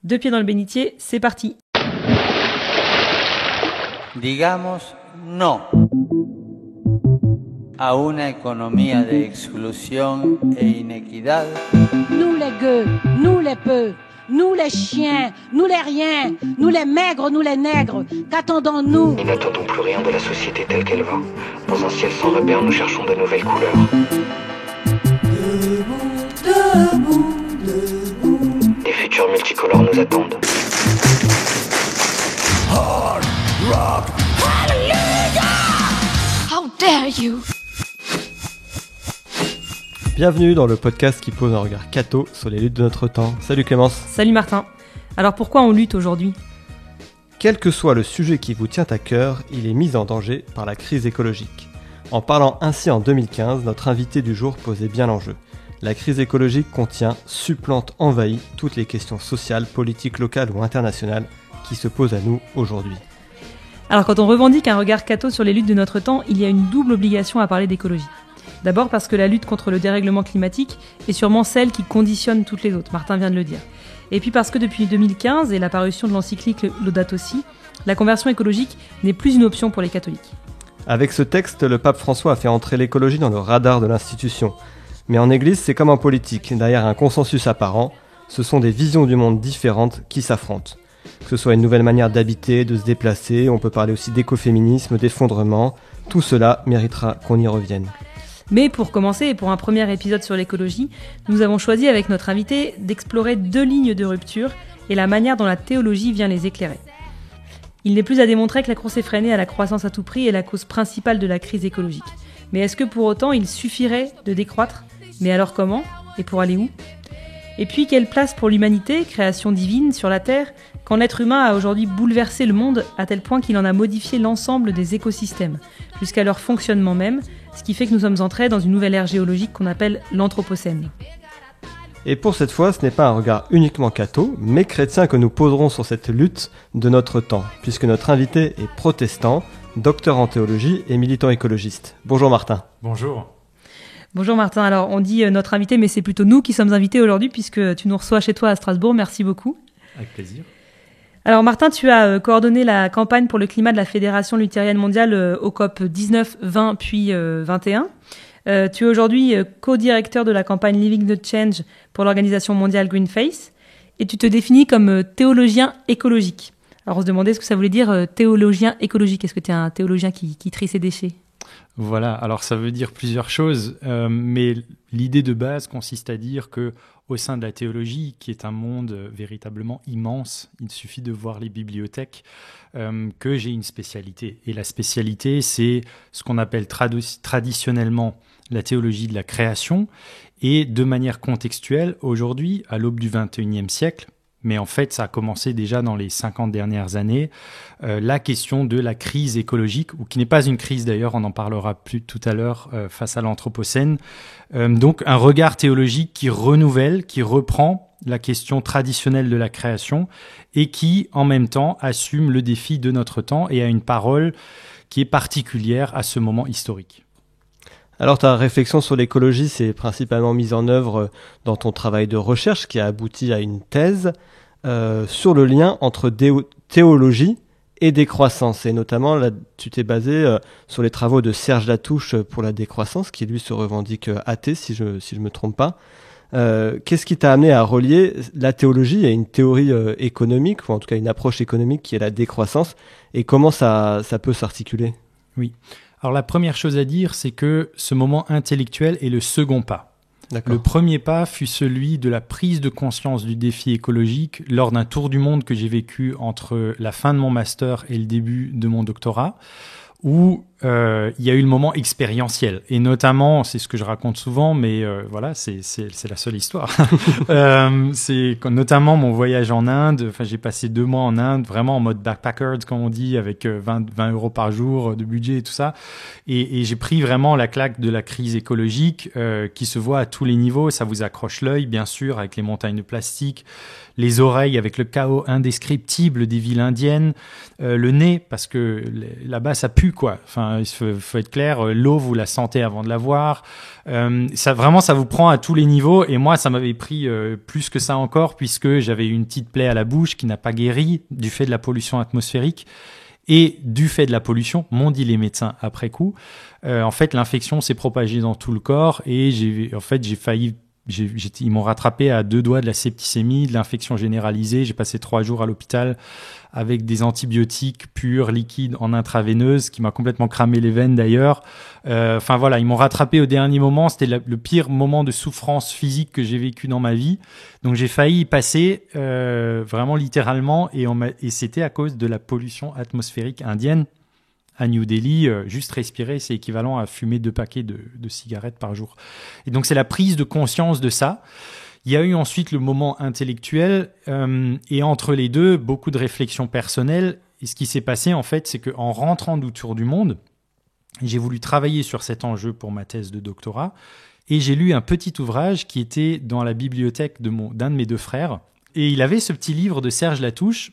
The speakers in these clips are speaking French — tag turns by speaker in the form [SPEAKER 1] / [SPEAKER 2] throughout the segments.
[SPEAKER 1] Deux pieds dans le bénitier, c'est parti.
[SPEAKER 2] Digamos no a una economía de exclusión e inequidad.
[SPEAKER 3] Nous les gueux, nous les peu, nous les chiens, nous les riens, nous les maigres, nous les nègres, qu'attendons-nous ?
[SPEAKER 4] Nous n'attendons plus rien de la société telle qu'elle va. Dans un ciel sans repère, nous cherchons de nouvelles couleurs.
[SPEAKER 5] Debout, debout.
[SPEAKER 4] Des futurs multicolores nous attendent.
[SPEAKER 5] Hard rock.
[SPEAKER 3] How dare you ?
[SPEAKER 6] Bienvenue dans le podcast qui pose un regard catho sur les luttes de notre temps. Salut Clémence.
[SPEAKER 1] Salut Martin. Alors pourquoi on lutte aujourd'hui ?
[SPEAKER 6] Quel que soit le sujet qui vous tient à cœur, il est mis en danger par la crise écologique. En parlant ainsi en 2015, notre invité du jour posait bien l'enjeu. La crise écologique contient, supplante, envahit toutes les questions sociales, politiques, locales ou internationales qui se posent à nous aujourd'hui.
[SPEAKER 1] Alors quand on revendique un regard catho sur les luttes de notre temps, il y a une double obligation à parler d'écologie. D'abord parce que la lutte contre le dérèglement climatique est sûrement celle qui conditionne toutes les autres, Martin vient de le dire. Et puis parce que depuis 2015 et la parution de l'encyclique Laudato Si, la conversion écologique n'est plus une option pour les catholiques.
[SPEAKER 6] Avec ce texte, le pape François a fait entrer l'écologie dans le radar de l'institution. Mais en Église, c'est comme en politique, derrière un consensus apparent, ce sont des visions du monde différentes qui s'affrontent. Que ce soit une nouvelle manière d'habiter, de se déplacer, on peut parler aussi d'écoféminisme, d'effondrement, tout cela méritera qu'on y revienne.
[SPEAKER 1] Mais pour commencer, et pour un premier épisode sur l'écologie, nous avons choisi avec notre invité d'explorer deux lignes de rupture et la manière dont la théologie vient les éclairer. Il n'est plus à démontrer que la course effrénée à la croissance à tout prix est la cause principale de la crise écologique. Mais est-ce que pour autant il suffirait de décroître ? Mais alors comment ? Et pour aller où ? Et puis quelle place pour l'humanité, création divine sur la Terre, quand l'être humain a aujourd'hui bouleversé le monde à tel point qu'il en a modifié l'ensemble des écosystèmes, jusqu'à leur fonctionnement même, ce qui fait que nous sommes entrés dans une nouvelle ère géologique qu'on appelle l'Anthropocène.
[SPEAKER 6] Et pour cette fois, ce n'est pas un regard uniquement catho, mais chrétien que nous poserons sur cette lutte de notre temps, puisque notre invité est protestant, docteur en théologie et militant écologiste. Bonjour Martin.
[SPEAKER 7] Bonjour.
[SPEAKER 1] Bonjour Martin, alors on dit notre invité, mais c'est plutôt nous qui sommes invités aujourd'hui, puisque tu nous reçois chez toi à Strasbourg, merci beaucoup.
[SPEAKER 7] Avec plaisir.
[SPEAKER 1] Alors Martin, tu as coordonné la campagne pour le climat de la Fédération luthérienne mondiale au COP 19, 20 puis 21. Tu es aujourd'hui co-directeur de la campagne Living the Change pour l'organisation mondiale Greenpeace et tu te définis comme théologien écologique. Alors on se demandait ce que ça voulait dire théologien écologique. Est-ce que tu es un théologien qui trie ses déchets ?
[SPEAKER 7] Voilà, alors ça veut dire plusieurs choses, mais l'idée de base consiste à dire que au sein de la théologie, qui est un monde véritablement immense, il suffit de voir les bibliothèques, que j'ai une spécialité. Et la spécialité, c'est ce qu'on appelle traditionnellement la théologie de la création, et de manière contextuelle, aujourd'hui, à l'aube du XXIe siècle, mais en fait, ça a commencé déjà dans les 50 dernières années, la question de la crise écologique, ou qui n'est pas une crise d'ailleurs, on en parlera plus tout à l'heure, face à l'Anthropocène. Donc un regard théologique qui renouvelle, qui reprend la question traditionnelle de la création et qui, en même temps, assume le défi de notre temps et a une parole qui est particulière à ce moment historique.
[SPEAKER 6] Alors ta réflexion sur l'écologie s'est principalement mise en œuvre dans ton travail de recherche qui a abouti à une thèse sur le lien entre théologie et décroissance. Et notamment, là, tu t'es basé sur les travaux de Serge Latouche pour la décroissance, qui lui se revendique athée, si je me trompe pas. Qu'est-ce qui t'a amené à relier la théologie à une théorie économique, ou en tout cas une approche économique qui est la décroissance, et comment ça peut s'articuler ?
[SPEAKER 7] Oui. Alors la première chose à dire, c'est que ce moment intellectuel est le second pas.
[SPEAKER 6] D'accord.
[SPEAKER 7] Le premier pas fut celui de la prise de conscience du défi écologique lors d'un tour du monde que j'ai vécu entre la fin de mon master et le début de mon doctorat, où il y a eu le moment expérientiel. Et notamment, c'est ce que je raconte souvent, mais voilà, c'est la seule histoire. C'est notamment mon voyage en Inde. Enfin, j'ai passé 2 mois en Inde, vraiment en mode backpacker, comme on dit, avec 20 € par jour de budget et tout ça. Et j'ai pris vraiment la claque de la crise écologique qui se voit à tous les niveaux. Ça vous accroche l'œil, bien sûr, avec les montagnes de plastique, les oreilles avec le chaos indescriptible des villes indiennes, le nez, parce que là-bas, ça pue, quoi. Enfin, Enfin, il faut être clair, l'eau, vous la sentez avant de la voir. Ça vous prend à tous les niveaux. Et moi, ça m'avait pris plus que ça encore, puisque j'avais une petite plaie à la bouche qui n'a pas guéri du fait de la pollution atmosphérique. Et du fait de la pollution, m'ont dit les médecins après coup, en fait, l'infection s'est propagée dans tout le corps et j'ai failli... Ils m'ont rattrapé à 2 doigts de la septicémie, de l'infection généralisée. J'ai passé 3 jours à l'hôpital avec des antibiotiques purs, liquides, en intraveineuse, qui m'a complètement cramé les veines d'ailleurs. Enfin voilà, ils m'ont rattrapé au dernier moment. C'était le pire moment de souffrance physique que j'ai vécu dans ma vie. Donc j'ai failli y passer vraiment littéralement et c'était à cause de la pollution atmosphérique indienne. À New Delhi, juste respirer, c'est équivalent à fumer 2 paquets de cigarettes par jour. Et donc, c'est la prise de conscience de ça. Il y a eu ensuite le moment intellectuel et entre les deux, beaucoup de réflexions personnelles. Et ce qui s'est passé, en fait, c'est qu'en rentrant d'Autour du monde, j'ai voulu travailler sur cet enjeu pour ma thèse de doctorat et j'ai lu un petit ouvrage qui était dans la bibliothèque d'un de mes 2 frères. Et il avait ce petit livre de Serge Latouche,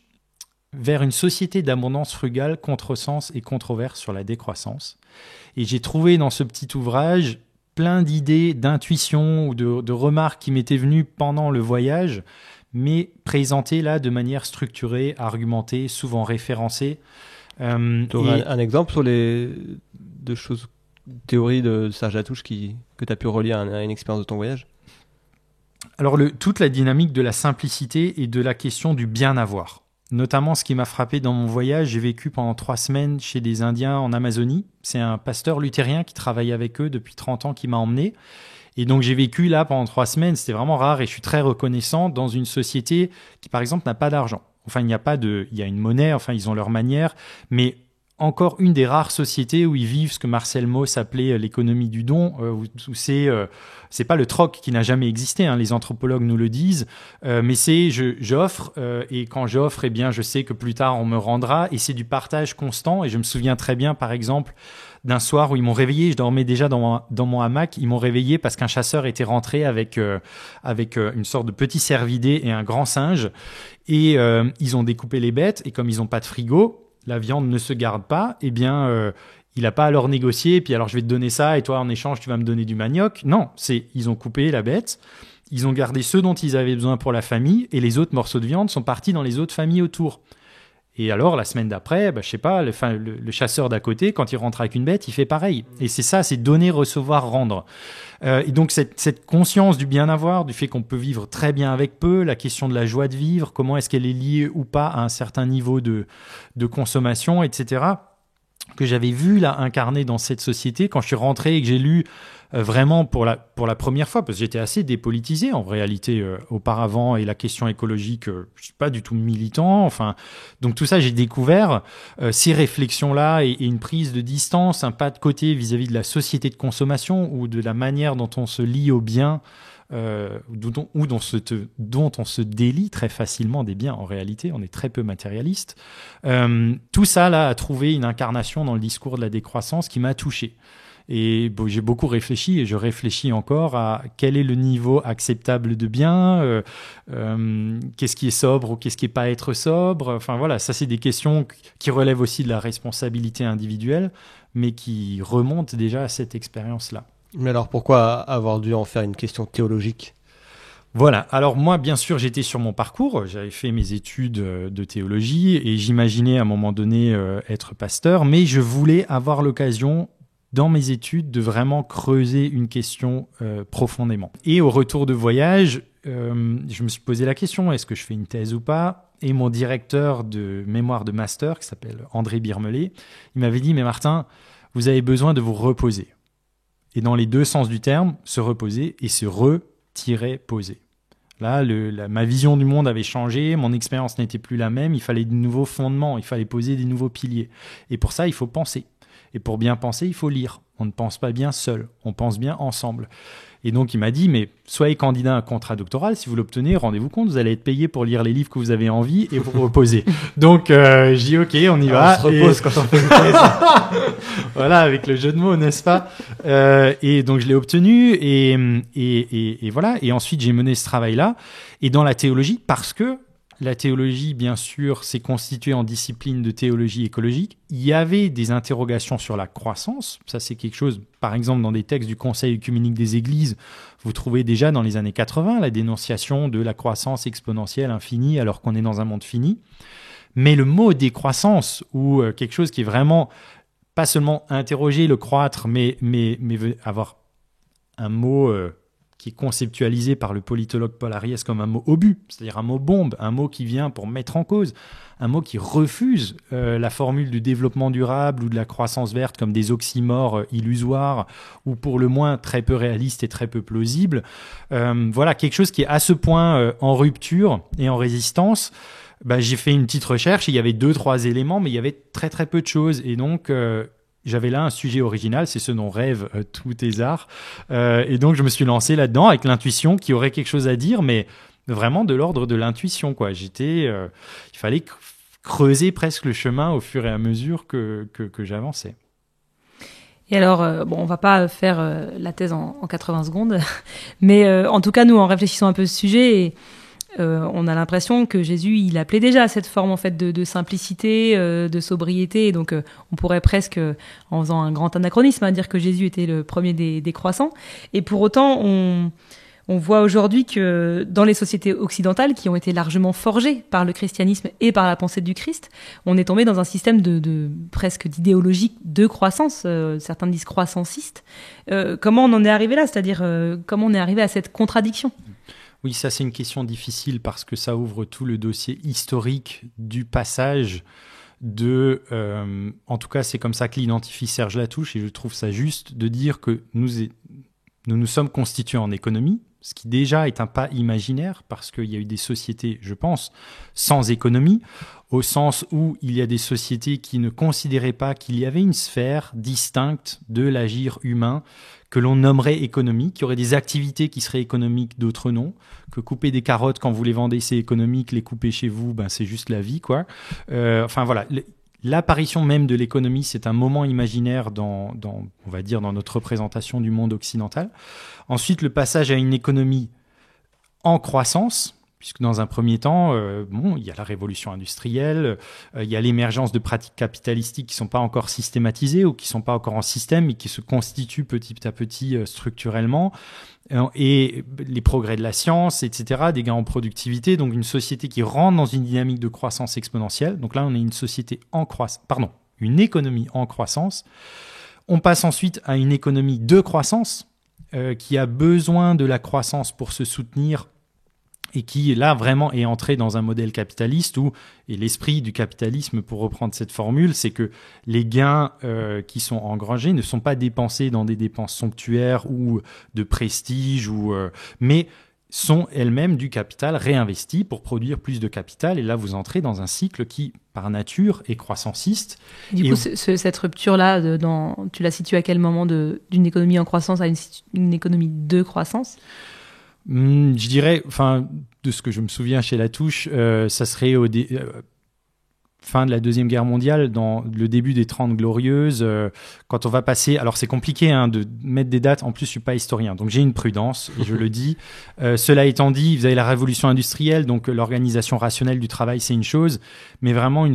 [SPEAKER 7] vers une société d'abondance frugale, contresens et controverse sur la décroissance. Et j'ai trouvé dans ce petit ouvrage plein d'idées, d'intuitions ou de remarques qui m'étaient venues pendant le voyage, mais présentées là de manière structurée, argumentée, souvent référencée.
[SPEAKER 6] Tu aurais un exemple sur les 2 choses, théories de Serge Latouche que tu as pu relier à une expérience de ton voyage?
[SPEAKER 7] Alors, toute la dynamique de la simplicité et de la question du bien-avoir. Notamment, ce qui m'a frappé dans mon voyage, j'ai vécu pendant 3 semaines chez des Indiens en Amazonie. C'est un pasteur luthérien qui travaille avec eux depuis 30 ans qui m'a emmené. Et donc, j'ai vécu là pendant 3 semaines. C'était vraiment rare et je suis très reconnaissant dans une société qui, par exemple, n'a pas d'argent. Enfin, il y a une monnaie, enfin, ils ont leur manière, mais encore une des rares sociétés où ils vivent ce que Marcel Mauss appelait l'économie du don, où c'est pas le troc qui n'a jamais existé, hein, les anthropologues nous le disent, mais c'est j'offre et quand j'offre, eh bien je sais que plus tard on me rendra et c'est du partage constant. Et je me souviens très bien, par exemple, d'un soir où ils m'ont réveillé, je dormais déjà dans mon hamac, ils m'ont réveillé parce qu'un chasseur était rentré avec une sorte de petit cervidé et un grand singe et ils ont découpé les bêtes et comme ils n'ont pas de frigo, la viande ne se garde pas, eh bien, il n'a pas à leur négocier, puis alors je vais te donner ça, et toi, en échange, tu vas me donner du manioc. Non, ils ont coupé la bête, ils ont gardé ceux dont ils avaient besoin pour la famille, et les autres morceaux de viande sont partis dans les autres familles autour. Et alors, la semaine d'après, je sais pas, le chasseur d'à côté, quand il rentre avec une bête, il fait pareil. Et c'est ça, c'est donner, recevoir, rendre. Et donc, cette conscience du bien-avoir, du fait qu'on peut vivre très bien avec peu, la question de la joie de vivre, comment est-ce qu'elle est liée ou pas à un certain niveau de consommation, etc., que j'avais vu là incarné dans cette société quand je suis rentré et que j'ai lu vraiment pour la première fois, parce que j'étais assez dépolitisé en réalité auparavant, et la question écologique, je suis pas du tout militant. Enfin, donc tout ça, j'ai découvert ces réflexions-là et une prise de distance, un pas de côté vis-à-vis de la société de consommation ou de la manière dont on se lie aux biens. Dont on se délie très facilement des biens. En réalité, on est très peu matérialiste. Tout ça là a trouvé une incarnation dans le discours de la décroissance qui m'a touché. Et j'ai beaucoup réfléchi et je réfléchis encore à quel est le niveau acceptable de biens, qu'est-ce qui est sobre ou qu'est-ce qui n'est pas être sobre. Enfin voilà, ça c'est des questions qui relèvent aussi de la responsabilité individuelle, mais qui remontent déjà à cette expérience-là.
[SPEAKER 6] Mais alors pourquoi avoir dû en faire une question théologique ?
[SPEAKER 7] Voilà, alors moi bien sûr j'étais sur mon parcours, j'avais fait mes études de théologie et j'imaginais à un moment donné être pasteur, mais je voulais avoir l'occasion dans mes études de vraiment creuser une question profondément. Et au retour de voyage, je me suis posé la question, est-ce que je fais une thèse ou pas ? Et mon directeur de mémoire de master, qui s'appelle André Birmelet, il m'avait dit « Mais Martin, vous avez besoin de vous reposer ». Et dans les 2 sens du terme, se reposer et se re-poser. Là, ma vision du monde avait changé, mon expérience n'était plus la même, il fallait de nouveaux fondements, il fallait poser des nouveaux piliers. Et pour ça, il faut penser. Et pour bien penser, il faut lire. On ne pense pas bien seul, on pense bien ensemble. Et donc, il m'a dit, mais soyez candidat à un contrat doctoral, si vous l'obtenez, rendez-vous compte, vous allez être payé pour lire les livres que vous avez envie et vous reposer. Donc, je dis, ok, on y va.
[SPEAKER 6] On se repose quand on fait une thèse.
[SPEAKER 7] Voilà, avec le jeu de mots, n'est-ce pas ? Et donc, je l'ai obtenu et voilà. Et ensuite, j'ai mené ce travail-là. Et dans la théologie, parce que la théologie, bien sûr, s'est constituée en discipline de théologie écologique. Il y avait des interrogations sur la croissance. Ça, c'est quelque chose, par exemple, dans des textes du Conseil œcuménique des Églises, vous trouvez déjà dans les années 80 la dénonciation de la croissance exponentielle infinie alors qu'on est dans un monde fini. Mais le mot décroissance, ou quelque chose qui est vraiment pas seulement interroger le croître, mais avoir un mot qui est conceptualisé par le politologue Paul Ariès comme un mot obus, c'est-à-dire un mot bombe, un mot qui vient pour mettre en cause, un mot qui refuse la formule du développement durable ou de la croissance verte comme des oxymores illusoires ou pour le moins très peu réalistes et très peu plausibles. Voilà, quelque chose qui est à ce point en rupture et en résistance. J'ai fait une petite recherche, il y avait 2-3 éléments, mais il y avait très très peu de choses. Et donc, j'avais là un sujet original, c'est ce dont rêvent tous tes arts. Et donc, je me suis lancé là-dedans avec l'intuition qu'il y aurait quelque chose à dire, mais vraiment de l'ordre de l'intuition, quoi. Il fallait creuser presque le chemin au fur et à mesure que j'avançais.
[SPEAKER 1] Et alors, on va pas faire la thèse en 80 secondes, mais en tout cas, nous, en réfléchissant un peu à ce sujet, on a l'impression que Jésus, il appelait déjà à cette forme en fait de simplicité, de sobriété. Et donc, on pourrait presque, en faisant un grand anachronisme, dire que Jésus était le premier des croissants. Et pour autant, on voit aujourd'hui que dans les sociétés occidentales, qui ont été largement forgées par le christianisme et par la pensée du Christ, on est tombé dans un système de presque d'idéologie de croissance. Certains disent croissanciste. Comment on en est arrivé là ? C'est-à-dire, comment on est arrivé à cette contradiction ?
[SPEAKER 7] Oui, ça c'est une question difficile parce que ça ouvre tout le dossier historique du passage de... en tout cas, c'est comme ça que l'identifie Serge Latouche et je trouve ça juste de dire que nous sommes constitués en économie, ce qui déjà est un pas imaginaire parce qu'il y a eu des sociétés, je pense, sans économie, au sens où il y a des sociétés qui ne considéraient pas qu'il y avait une sphère distincte de l'agir humain que l'on nommerait économique, qu'il y aurait des activités qui seraient économiques, d'autres non, que couper des carottes quand vous les vendez c'est économique, les couper chez vous, c'est juste la vie, quoi. Enfin voilà, l'apparition même de l'économie, c'est un moment imaginaire on va dire, dans notre représentation du monde occidental. Ensuite, le passage à une économie en croissance, puisque dans un premier temps, il y a la révolution industrielle, il y a l'émergence de pratiques capitalistiques qui ne sont pas encore systématisées ou qui ne sont pas encore en système et qui se constituent petit à petit structurellement, et les progrès de la science, etc., des gains en productivité, donc une société qui rentre dans une dynamique de croissance exponentielle. Donc là, on est une économie en croissance. On passe ensuite à une économie de croissance qui a besoin de la croissance pour se soutenir et qui, là, vraiment est entré dans un modèle capitaliste et l'esprit du capitalisme, pour reprendre cette formule, c'est que les gains qui sont engrangés ne sont pas dépensés dans des dépenses somptuaires ou de prestige, mais sont elles-mêmes du capital réinvesti pour produire plus de capital. Et là, vous entrez dans un cycle qui, par nature, est croissanciste.
[SPEAKER 1] Du coup, cette rupture-là, tu la situes à quel moment d'une économie en croissance à une économie de croissance ?
[SPEAKER 7] Je dirais, de ce que je me souviens chez Latouche, ça serait fin de la Deuxième Guerre mondiale, dans le début des 30 Glorieuses, quand on va passer... Alors, c'est compliqué de mettre des dates. En plus, je suis pas historien, donc j'ai une prudence, et je le dis. Cela étant dit, vous avez la révolution industrielle, donc l'organisation rationnelle du travail, c'est une chose, mais vraiment,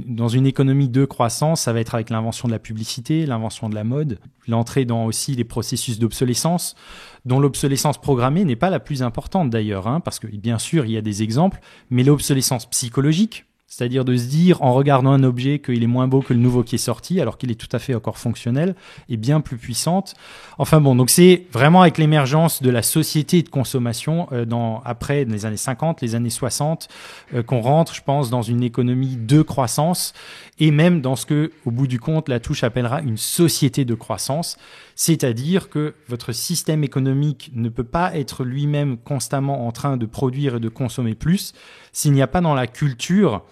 [SPEAKER 7] dans une économie de croissance, ça va être avec l'invention de la publicité, l'invention de la mode, l'entrée dans aussi les processus d'obsolescence, dont l'obsolescence programmée n'est pas la plus importante d'ailleurs, parce que bien sûr, il y a des exemples, mais l'obsolescence psychologique, c'est-à-dire de se dire, en regardant un objet, qu'il est moins beau que le nouveau qui est sorti, alors qu'il est tout à fait encore fonctionnel, et bien plus puissante. Enfin bon, donc c'est vraiment avec l'émergence de la société de consommation, après les années 50, les années 60, qu'on rentre, je pense, dans une économie de croissance, et même dans ce que, au bout du compte, Latouche appellera une société de croissance, c'est-à-dire que votre système économique ne peut pas être lui-même constamment en train de produire et de consommer plus s'il n'y a pas dans la culture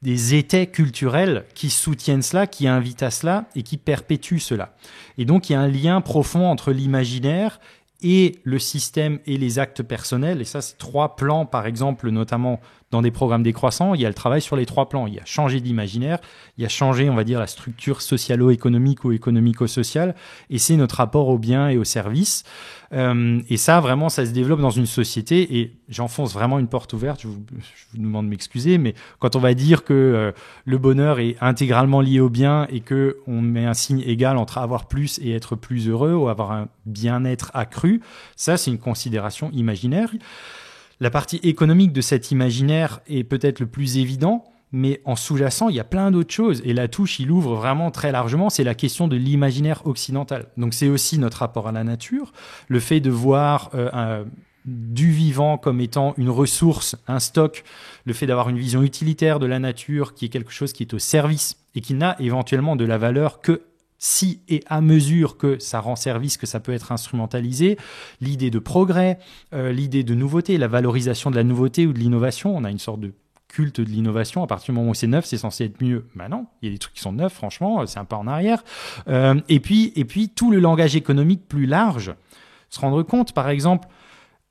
[SPEAKER 7] des étais culturels qui soutiennent cela, qui invitent à cela et qui perpétuent cela. Et donc, il y a un lien profond entre l'imaginaire et le système et les actes personnels. Et ça, c'est 3 plans, par exemple, notamment dans des programmes décroissants, il y a le travail sur les 3 plans. Il y a changer d'imaginaire, il y a changer, on va dire, la structure socialo-économique ou économico-sociale, et c'est notre rapport aux biens et aux services. Et ça, vraiment, ça se développe dans une société, et j'enfonce vraiment une porte ouverte, je vous demande de m'excuser, mais quand on va dire que le bonheur est intégralement lié aux biens et qu'on met un signe égal entre avoir plus et être plus heureux ou avoir un bien-être accru, ça, c'est une considération imaginaire. La partie économique de cet imaginaire est peut-être le plus évident, mais en sous-jacent, il y a plein d'autres choses. Et Latouche, il ouvre vraiment très largement, c'est la question de l'imaginaire occidental. Donc c'est aussi notre rapport à la nature, le fait de voir du vivant comme étant une ressource, un stock, le fait d'avoir une vision utilitaire de la nature qui est quelque chose qui est au service et qui n'a éventuellement de la valeur que si et à mesure que ça rend service, que ça peut être instrumentalisé, l'idée de progrès, l'idée de nouveauté, la valorisation de la nouveauté ou de l'innovation. On a une sorte de culte de l'innovation. À partir du moment où c'est neuf, c'est censé être mieux. Ben non, il y a des trucs qui sont neufs, franchement, c'est un pas en arrière. Et puis, tout le langage économique plus large, se rendre compte, par exemple,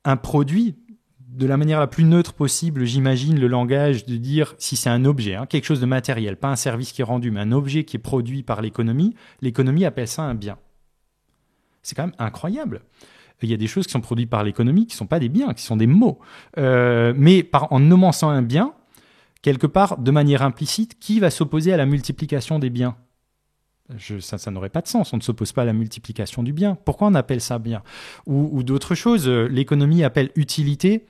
[SPEAKER 7] un produit, de la manière la plus neutre possible, j'imagine le langage de dire si c'est un objet, quelque chose de matériel, pas un service qui est rendu, mais un objet qui est produit par l'économie appelle ça un bien. C'est quand même incroyable. Il y a des choses qui sont produites par l'économie qui ne sont pas des biens, qui sont des mots. Mais en nommant ça un bien, quelque part, de manière implicite, qui va s'opposer à la multiplication des biens ? Ça n'aurait pas de sens, on ne s'oppose pas à la multiplication du bien. Pourquoi on appelle ça bien ? Ou d'autres choses, l'économie appelle utilité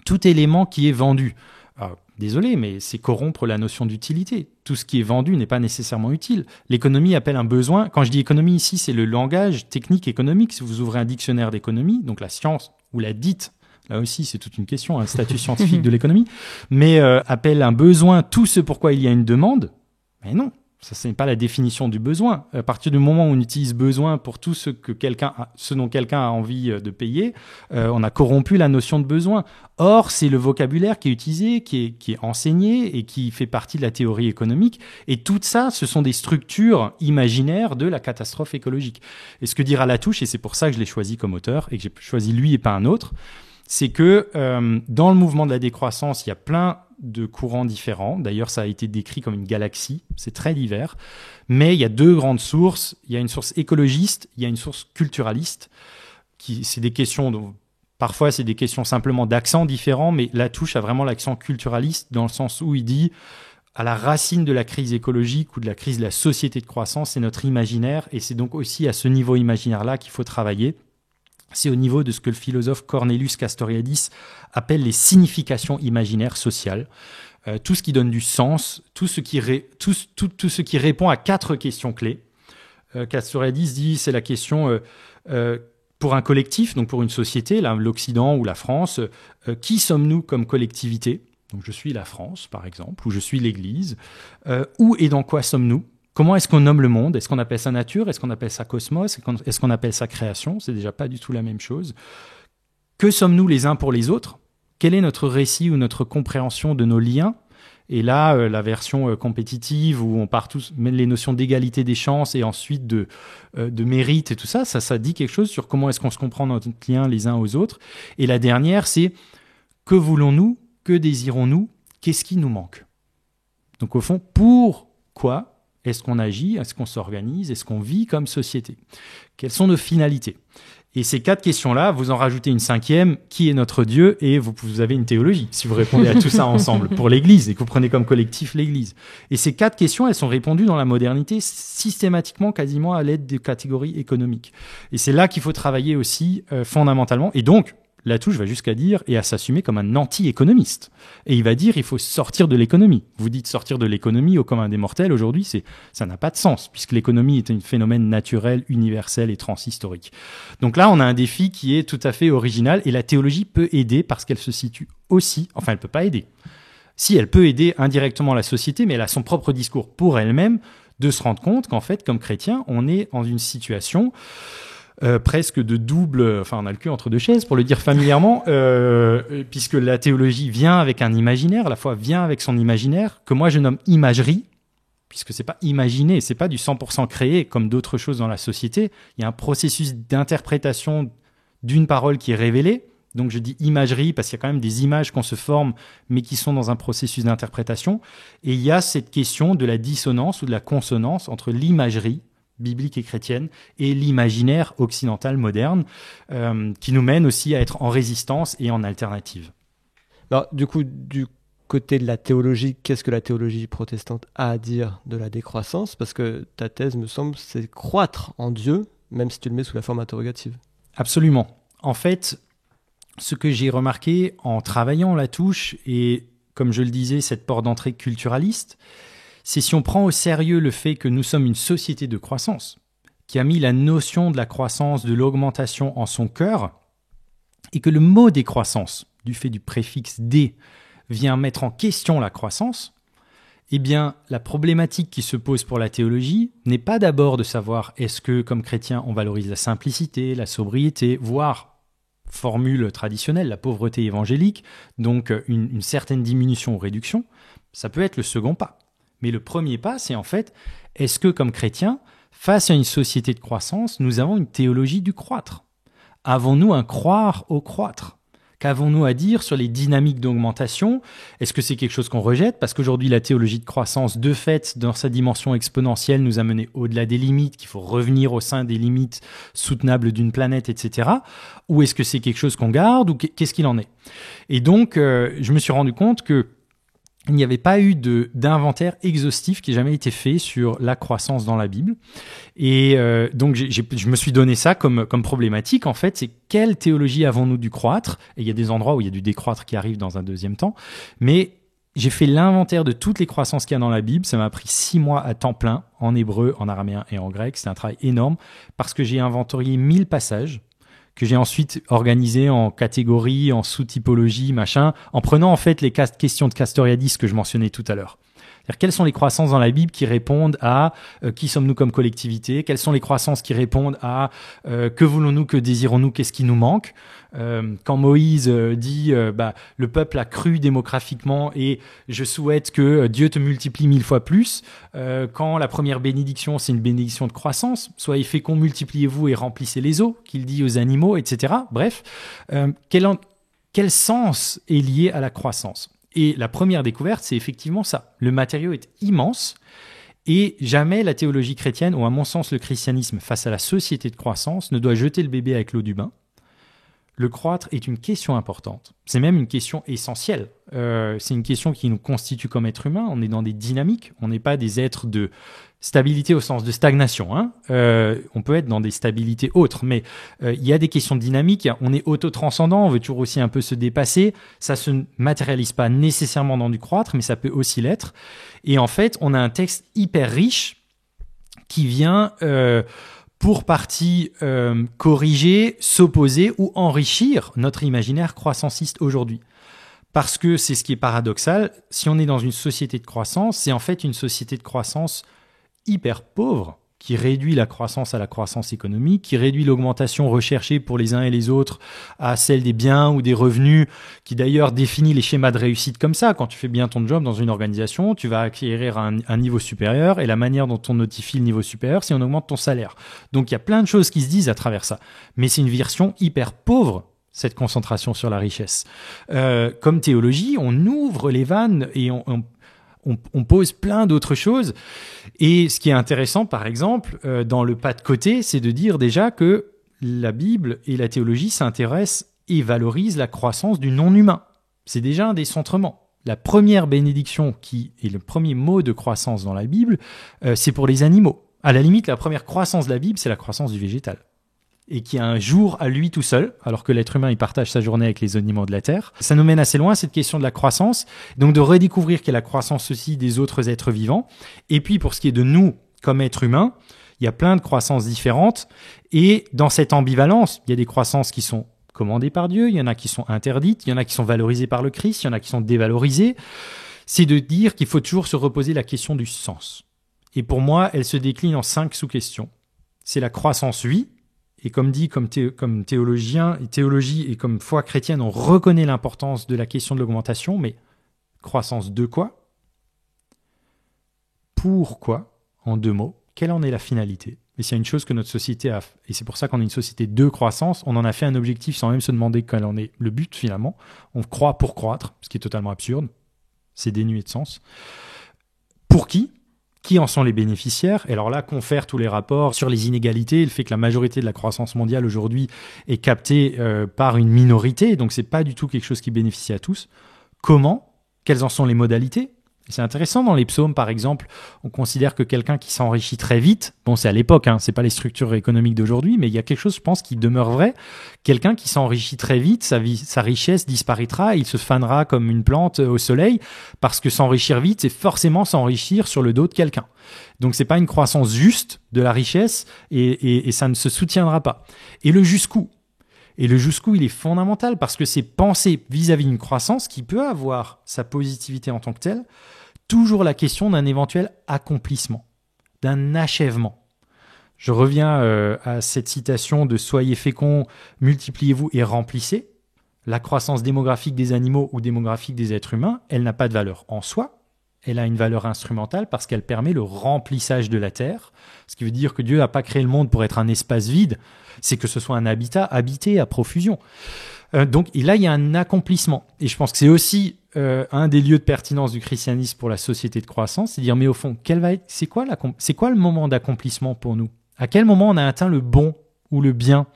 [SPEAKER 7] tout élément qui est vendu. Alors, désolé, mais c'est corrompre la notion d'utilité. Tout ce qui est vendu n'est pas nécessairement utile. L'économie appelle un besoin. Quand je dis économie ici, c'est le langage technique économique. Si vous ouvrez un dictionnaire d'économie, donc la science ou la dite, là aussi c'est toute une question, un statut scientifique de l'économie, mais appelle un besoin tout ce pourquoi il y a une demande. Mais non. Ça, ce n'est pas la définition du besoin. À partir du moment où on utilise besoin pour tout ce dont quelqu'un a envie de payer, on a corrompu la notion de besoin. Or, c'est le vocabulaire qui est utilisé, qui est enseigné et qui fait partie de la théorie économique. Et tout ça, ce sont des structures imaginaires de la catastrophe écologique. Et ce que dira Latouche, et c'est pour ça que je l'ai choisi comme auteur et que j'ai choisi lui et pas un autre, c'est que dans le mouvement de la décroissance, il y a plein de courants différents. D'ailleurs, ça a été décrit comme une galaxie. C'est très divers. Mais il y a 2 grandes sources. Il y a une source écologiste, il y a une source culturaliste. C'est des questions parfois, c'est des questions simplement d'accents différents, mais Latouche a vraiment l'accent culturaliste dans le sens où il dit à la racine de la crise écologique ou de la crise de la société de croissance, c'est notre imaginaire. Et c'est donc aussi à ce niveau imaginaire-là qu'il faut travailler. C'est au niveau de ce que le philosophe Cornelius Castoriadis appelle les significations imaginaires sociales. Tout ce qui donne du sens, tout ce qui répond à 4 questions clés. Castoriadis dit c'est la question pour un collectif, donc pour une société, l'Occident ou la France, qui sommes-nous comme collectivité ? Donc je suis la France, par exemple, ou je suis l'Église. Où et dans quoi sommes-nous ? Comment est-ce qu'on nomme le monde ? Est-ce qu'on appelle ça nature ? Est-ce qu'on appelle ça cosmos ? Est-ce qu'on appelle ça création ? C'est déjà pas du tout la même chose. Que sommes-nous les uns pour les autres ? Quel est notre récit ou notre compréhension de nos liens ? Et là, la version compétitive où on part tous mettre les notions d'égalité des chances et ensuite de mérite et tout ça, ça dit quelque chose sur comment est-ce qu'on se comprend dans notre lien les uns aux autres. Et la dernière, c'est que voulons-nous ? Que désirons-nous ? Qu'est-ce qui nous manque ? Donc au fond, pourquoi est-ce qu'on agit ? Est-ce qu'on s'organise ? Est-ce qu'on vit comme société ? Quelles sont nos finalités ? Et ces 4 questions-là, vous en rajoutez une 5e, qui est notre Dieu ? Et vous avez une théologie, si vous répondez à tout ça ensemble, pour l'Église, et que vous prenez comme collectif l'Église. Et ces 4 questions, elles sont répondues dans la modernité systématiquement, quasiment à l'aide des catégories économiques. Et c'est là qu'il faut travailler aussi fondamentalement. Et donc, Latouche va jusqu'à dire et à s'assumer comme un anti-économiste. Et il va dire il faut sortir de l'économie. Vous dites sortir de l'économie au commun des mortels, aujourd'hui, ça n'a pas de sens, puisque l'économie est un phénomène naturel, universel et transhistorique. Donc là, on a un défi qui est tout à fait original, et la théologie peut aider parce qu'elle se situe aussi, enfin elle peut pas aider. Si, elle peut aider indirectement la société, mais elle a son propre discours pour elle-même, de se rendre compte qu'en fait, comme chrétien, on est dans une situation presque de double, enfin on a le cul entre 2 chaises pour le dire familièrement, puisque la théologie vient avec un imaginaire, la foi vient avec son imaginaire, que moi je nomme imagerie, puisque c'est pas imaginé, c'est pas du 100% créé comme d'autres choses dans la société. Il y a un processus d'interprétation d'une parole qui est révélée, Donc je dis imagerie parce qu'il y a quand même des images qu'on se forme, mais qui sont dans un processus d'interprétation. Et il y a cette question de la dissonance ou de la consonance entre l'imagerie biblique et chrétienne et l'imaginaire occidental moderne, qui nous mène aussi à être en résistance et en alternative.
[SPEAKER 6] Alors, du coup, du côté de la théologie, qu'est-ce que la théologie protestante a à dire de la décroissance? Parce que ta thèse, me semble, c'est croître en Dieu, même si tu le mets sous la forme interrogative.
[SPEAKER 7] Absolument. En fait, ce que j'ai remarqué en travaillant la touche, et comme je le disais, cette porte d'entrée culturaliste, c'est si on prend au sérieux le fait que nous sommes une société de croissance, qui a mis la notion de la croissance, de l'augmentation en son cœur, et que le mot décroissance, du fait du préfixe « dé », vient mettre en question la croissance, eh bien, la problématique qui se pose pour la théologie n'est pas d'abord de savoir est-ce que, comme chrétien, on valorise la simplicité, la sobriété, voire, formule traditionnelle, la pauvreté évangélique, donc une certaine diminution ou réduction. Ça peut être le second pas. Mais le premier pas, c'est en fait, est-ce que comme chrétiens, face à une société de croissance, nous avons une théologie du croître? Avons-nous un croire au croître? Qu'avons-nous à dire sur les dynamiques d'augmentation? Est-ce que c'est quelque chose qu'on rejette? Parce qu'aujourd'hui, la théologie de croissance, de fait, dans sa dimension exponentielle, nous a mené au-delà des limites, qu'il faut revenir au sein des limites soutenables d'une planète, etc. Ou est-ce que c'est quelque chose qu'on garde? Ou qu'est-ce qu'il en est? Et donc, je me suis rendu compte que il n'y avait pas eu d'inventaire exhaustif qui ait jamais été fait sur la croissance dans la Bible. Et donc, je me suis donné ça comme problématique, en fait, c'est quelle théologie avons-nous du croître? Et il y a des endroits où il y a du décroître qui arrive dans un deuxième temps. Mais j'ai fait l'inventaire de toutes les croissances qu'il y a dans la Bible. Ça m'a pris 6 mois à temps plein, en hébreu, en araméen et en grec. C'est un travail énorme parce que j'ai inventorié 1000 passages que j'ai ensuite organisé en catégories, en sous-typologies, machin, en prenant en fait les questions de Castoriadis que je mentionnais tout à l'heure. C'est-à-dire, quelles sont les croissances dans la Bible qui répondent à qui sommes-nous comme collectivité? Quelles sont les croissances qui répondent à que voulons-nous, que désirons-nous, qu'est-ce qui nous manque? Quand Moïse dit le peuple a cru démographiquement et je souhaite que Dieu te multiplie 1000 fois plus, quand la première bénédiction c'est une bénédiction de croissance, soyez féconds, multipliez-vous et remplissez les eaux, qu'il dit aux animaux, etc. Bref, quel sens est lié à la croissance? Et la première découverte, c'est effectivement ça. Le matériau est immense et jamais la théologie chrétienne, ou à mon sens le christianisme face à la société de croissance, ne doit jeter le bébé avec l'eau du bain. Le croître est une question importante. C'est même une question essentielle. C'est une question qui nous constitue comme être humain. On est dans des dynamiques. On n'est pas des êtres de stabilité au sens de stagnation. On peut être dans des stabilités autres, mais il y a des questions de dynamique. On est auto-transcendant. On veut toujours aussi un peu se dépasser. Ça se matérialise pas nécessairement dans du croître, mais ça peut aussi l'être. Et en fait, on a un texte hyper riche qui vient pour partie corriger, s'opposer ou enrichir notre imaginaire croissanciste aujourd'hui. Parce que c'est ce qui est paradoxal, si on est dans une société de croissance, c'est en fait une société de croissance hyper pauvre, qui réduit la croissance à la croissance économique, qui réduit l'augmentation recherchée pour les uns et les autres à celle des biens ou des revenus, qui d'ailleurs définit les schémas de réussite comme ça. Quand tu fais bien ton job dans une organisation, tu vas acquérir un niveau supérieur, et la manière dont on notifie le niveau supérieur, c'est on augmente ton salaire. Donc il y a plein de choses qui se disent à travers ça. Mais c'est une version hyper pauvre, cette concentration sur la richesse. Comme théologie, on ouvre les vannes et on pose plein d'autres choses. Et ce qui est intéressant, par exemple, dans le pas de côté, c'est de dire déjà que la Bible et la théologie s'intéressent et valorisent la croissance du non-humain. C'est déjà un des centrements. La première bénédiction qui est le premier mot de croissance dans la Bible, c'est pour les animaux. À la limite, la première croissance de la Bible, c'est la croissance du végétal. Et qui a un jour à lui tout seul, alors que l'être humain, il partage sa journée avec les animaux de la Terre. Ça nous mène assez loin, cette question de la croissance, donc de redécouvrir qu'il y a la croissance aussi des autres êtres vivants. Et puis, pour ce qui est de nous, comme êtres humains, il y a plein de croissances différentes, et dans cette ambivalence, il y a des croissances qui sont commandées par Dieu, il y en a qui sont interdites, il y en a qui sont valorisées par le Christ, il y en a qui sont dévalorisées. C'est de dire qu'il faut toujours se reposer la question du sens. Et pour moi, elle se décline en 5 sous-questions. C'est la croissance, oui. Et comme dit, comme théologien, théologie et comme foi chrétienne, on reconnaît l'importance de la question de l'augmentation, mais croissance de quoi? Pourquoi? En 2 mots. Quelle en est la finalité? Mais s'il y a une chose que notre société a, et c'est pour ça qu'on est une société de croissance, on en a fait un objectif sans même se demander quel en est le but finalement. On croît pour croître, ce qui est totalement absurde. C'est dénué de sens. Pour qui ? Qui en sont les bénéficiaires ? Et alors là, confère tous les rapports sur les inégalités, le fait que la majorité de la croissance mondiale aujourd'hui est captée par une minorité, donc c'est pas du tout quelque chose qui bénéficie à tous. Comment ? Quelles en sont les modalités ? C'est intéressant dans les psaumes, par exemple, on considère que quelqu'un qui s'enrichit très vite, bon c'est à l'époque, hein, c'est pas les structures économiques d'aujourd'hui, mais il y a quelque chose, je pense, qui demeure vrai. Quelqu'un qui s'enrichit très vite, sa richesse disparaîtra, il se fanera comme une plante au soleil, parce que s'enrichir vite, c'est forcément s'enrichir sur le dos de quelqu'un. Donc c'est pas une croissance juste de la richesse et ça ne se soutiendra pas. Et le jusqu'où ? Et le jusqu'où, il est fondamental parce que c'est penser vis-à-vis d'une croissance qui peut avoir sa positivité en tant que telle, toujours la question d'un éventuel accomplissement, d'un achèvement. Je reviens à cette citation de « Soyez féconds, multipliez-vous et remplissez ». La croissance démographique des animaux ou démographique des êtres humains, elle n'a pas de valeur en soi. Elle a une valeur instrumentale parce qu'elle permet le remplissage de la terre. Ce qui veut dire que Dieu n'a pas créé le monde pour être un espace vide, c'est que ce soit un habitat habité à profusion. Donc là, il y a un accomplissement. Et je pense que c'est aussi un des lieux de pertinence du christianisme pour la société de croissance, c'est dire, mais au fond, c'est quoi le moment d'accomplissement pour nous ? À quel moment on a atteint le bon ou le bien ?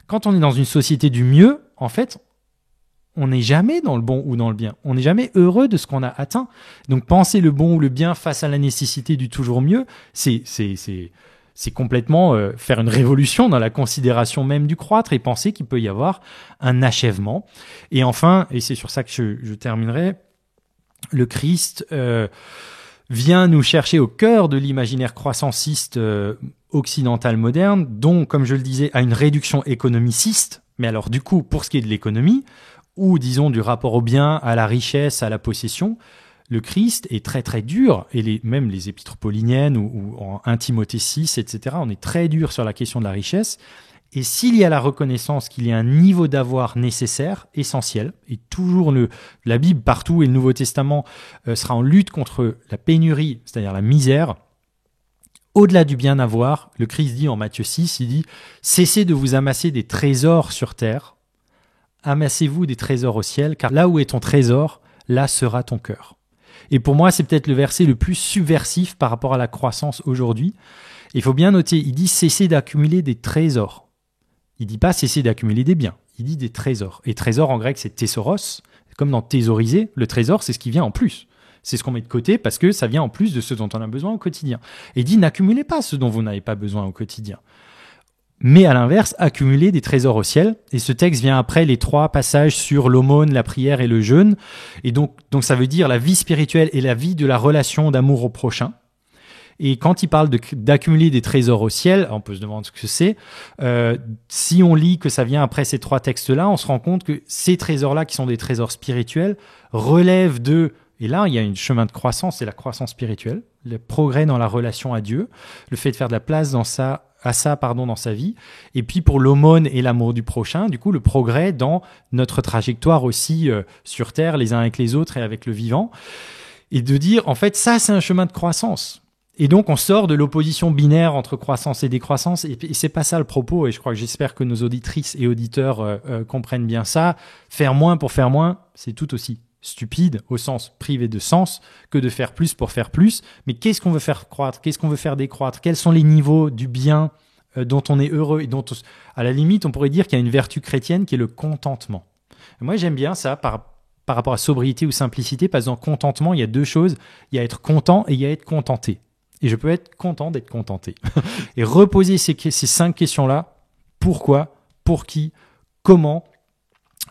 [SPEAKER 7] Quand on est dans une société du mieux, en fait, on n'est jamais dans le bon ou dans le bien. On n'est jamais heureux de ce qu'on a atteint. Donc, penser le bon ou le bien face à la nécessité du toujours mieux, c'est complètement faire une révolution dans la considération même du croître et penser qu'il peut y avoir un achèvement. Et enfin, et c'est sur ça que je terminerai, le Christ vient nous chercher au cœur de l'imaginaire croissanciste occidental moderne, dont, comme je le disais, à une réduction économiciste. Mais alors, du coup, pour ce qui est de l'économie, ou disons du rapport au bien, à la richesse, à la possession, le Christ est très très dur, et même les épîtres pauliniennes ou en 1 Timothée 6, etc., on est très dur sur la question de la richesse. Et s'il y a la reconnaissance qu'il y a un niveau d'avoir nécessaire, essentiel, et toujours la Bible partout et le Nouveau Testament sera en lutte contre la pénurie, c'est-à-dire la misère, au-delà du bien avoir, le Christ dit en Matthieu 6, il dit « Cessez de vous amasser des trésors sur terre, amassez-vous des trésors au ciel, car là où est ton trésor, là sera ton cœur. » Et pour moi, c'est peut-être le verset le plus subversif par rapport à la croissance aujourd'hui. Il faut bien noter, il dit « Cessez d'accumuler des trésors ». Il dit pas « Cessez d'accumuler des biens ». Il dit des trésors. Et trésor en grec, c'est thésauros. Comme dans thésauriser, le trésor, c'est ce qui vient en plus. C'est ce qu'on met de côté parce que ça vient en plus de ce dont on a besoin au quotidien. Et il dit « N'accumulez pas ce dont vous n'avez pas besoin au quotidien ». Mais à l'inverse, accumuler des trésors au ciel. Et ce texte vient après les 3 passages sur l'aumône, la prière et le jeûne. Et donc ça veut dire la vie spirituelle et la vie de la relation d'amour au prochain. Et quand il parle d'accumuler des trésors au ciel, on peut se demander ce que c'est. Si on lit que ça vient après ces 3 textes-là, on se rend compte que ces trésors-là, qui sont des trésors spirituels, relèvent de... Et là, il y a un chemin de croissance, c'est la croissance spirituelle, le progrès dans la relation à Dieu, le fait de faire de la place dans sa vie. Et puis pour l'aumône et l'amour du prochain, du coup, le progrès dans notre trajectoire aussi sur Terre, les uns avec les autres et avec le vivant. Et de dire, en fait, ça, c'est un chemin de croissance. Et donc, on sort de l'opposition binaire entre croissance et décroissance. Et c'est pas ça le propos. Et j'espère que nos auditrices et auditeurs comprennent bien ça. Faire moins pour faire moins, c'est tout aussi stupide au sens privé de sens que de faire plus pour faire plus. Mais qu'est-ce qu'on veut faire croître ? Qu'est-ce qu'on veut faire décroître ? Quels sont les niveaux du bien dont on est heureux et dont, à la limite, on pourrait dire qu'il y a une vertu chrétienne qui est le contentement. Et moi, j'aime bien ça par rapport à sobriété ou simplicité, parce que dans contentement, il y a 2 choses. Il y a être content et il y a être contenté. Et je peux être content d'être contenté. Et reposer ces 5 questions-là, pourquoi, pour qui, comment,